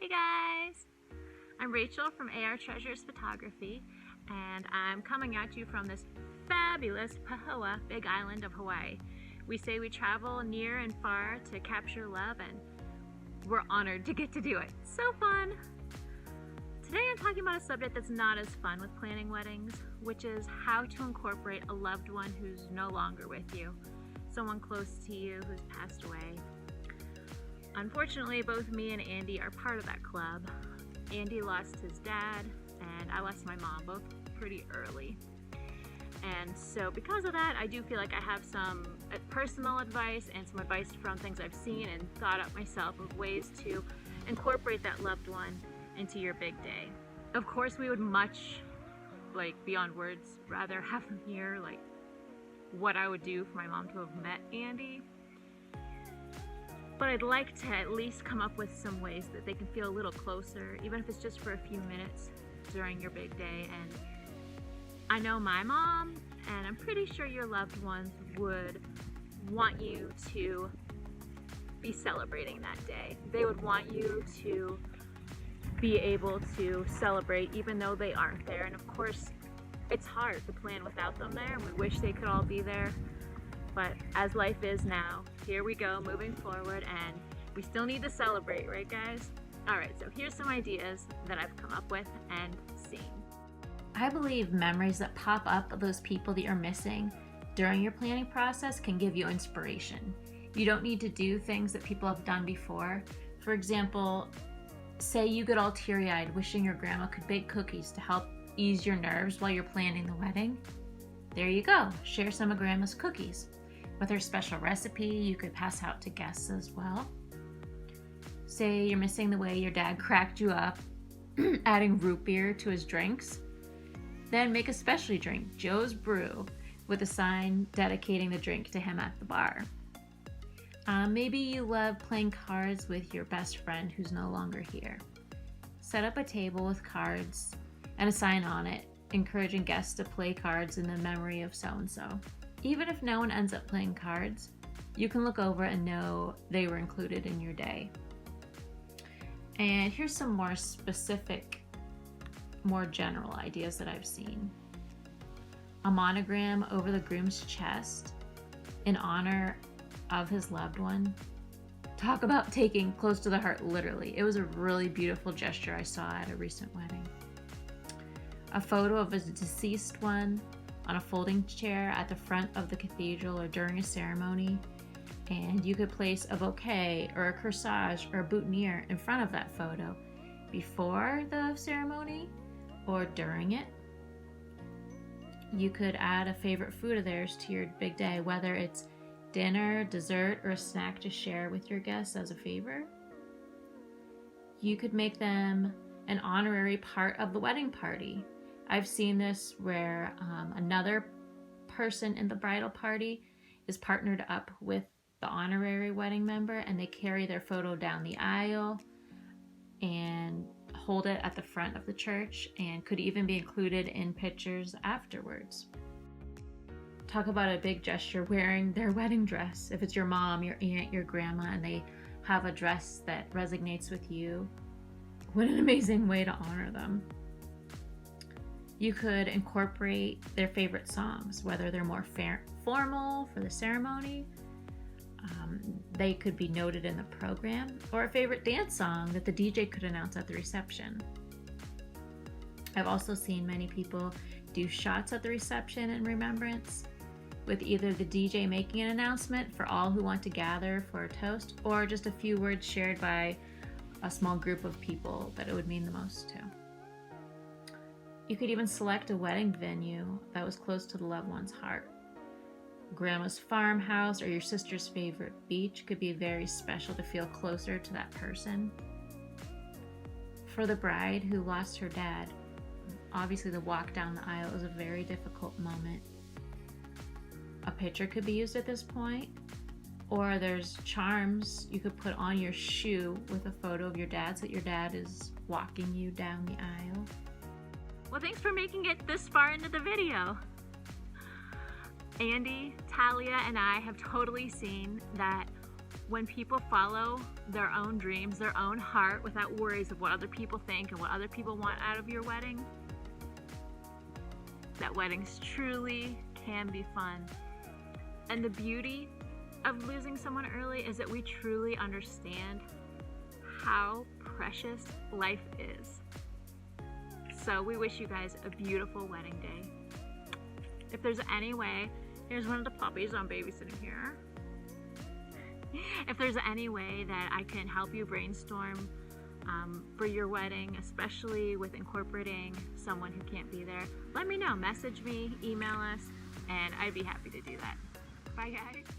Hey guys! I'm Rachel from AR Treasures Photography, and I'm coming at you from this fabulous Pahoa, Big Island of Hawaii. We say we travel near and far to capture love, and we're honored to get to do it. So fun! Today I'm talking about a subject that's not as fun with planning weddings, which is how to incorporate a loved one who's no longer with you, someone close to you who's passed away. Unfortunately, both me and Andy are part of that club. Andy lost his dad, and I lost my mom, both pretty early. And so because of that, I do feel like I have some personal advice and some advice from things I've seen and thought up myself of ways to incorporate that loved one into your big day. Of course, we would much, beyond words, rather have them hear, what I would do for my mom to have met Andy. But I'd like to at least come up with some ways that they can feel a little closer, even if it's just for a few minutes during your big day. And I know my mom, and I'm pretty sure your loved ones would want you to be celebrating that day. They would want you to be able to celebrate even though they aren't there. And of course, it's hard to plan without them there, and we wish they could all be there. But as life is now, here we go, moving forward, and we still need to celebrate, right guys? All right, so here's some ideas that I've come up with and seen. I believe memories that pop up of those people that you're missing during your planning process can give you inspiration. You don't need to do things that people have done before. For example, say you get all teary-eyed wishing your grandma could bake cookies to help ease your nerves while you're planning the wedding. There you go, share some of grandma's cookies. With her special recipe, you could pass out to guests as well. Say you're missing the way your dad cracked you up, adding root beer to his drinks. Then make a specialty drink, Joe's Brew, with a sign dedicating the drink to him at the bar. Maybe you love playing cards with your best friend who's no longer here. Set up a table with cards and a sign on it, encouraging guests to play cards in the memory of so-and-so. Even if no one ends up playing cards, you can look over and know they were included in your day. And here's some more specific, more general ideas that I've seen. A monogram over the groom's chest in honor of his loved one. Talk about taking close to the heart, literally. It was a really beautiful gesture I saw at a recent wedding. A photo of a deceased one on a folding chair at the front of the cathedral or during a ceremony, and you could place a bouquet or a corsage or a boutonniere in front of that photo before the ceremony or during it. You could add a favorite food of theirs to your big day, whether it's dinner, dessert, or a snack to share with your guests as a favor. You could make them an honorary part of the wedding party. I've seen this where another person in the bridal party is partnered up with the honorary wedding member, and they carry their photo down the aisle and hold it at the front of the church, and could even be included in pictures afterwards. Talk about a big gesture, wearing their wedding dress. If it's your mom, your aunt, your grandma, and they have a dress that resonates with you, what an amazing way to honor them. You could incorporate their favorite songs, whether they're more formal for the ceremony, they could be noted in the program, or a favorite dance song that the DJ could announce at the reception. I've also seen many people do shots at the reception in remembrance, with either the DJ making an announcement for all who want to gather for a toast, or just a few words shared by a small group of people that it would mean the most to. You could even select a wedding venue that was close to the loved one's heart. Grandma's farmhouse or your sister's favorite beach could be very special to feel closer to that person. For the bride who lost her dad, obviously the walk down the aisle is a very difficult moment. A picture could be used at this point, or there's charms you could put on your shoe with a photo of your dad so that your dad is walking you down the aisle. Well, thanks for making it this far into the video. Andy, Talia, and I have totally seen that When people follow their own dreams, their own heart, without worries of what other people think and what other people want out of your wedding, that weddings truly can be fun. And the beauty of losing someone early is that we truly understand how precious life is. So we wish you guys a beautiful wedding day. If there's any way, here's one of the puppies I'm babysitting here. If there's any way that I can help you brainstorm for your wedding, especially with incorporating someone who can't be there, let me know. Message me, email us, and I'd be happy to do that. Bye, guys.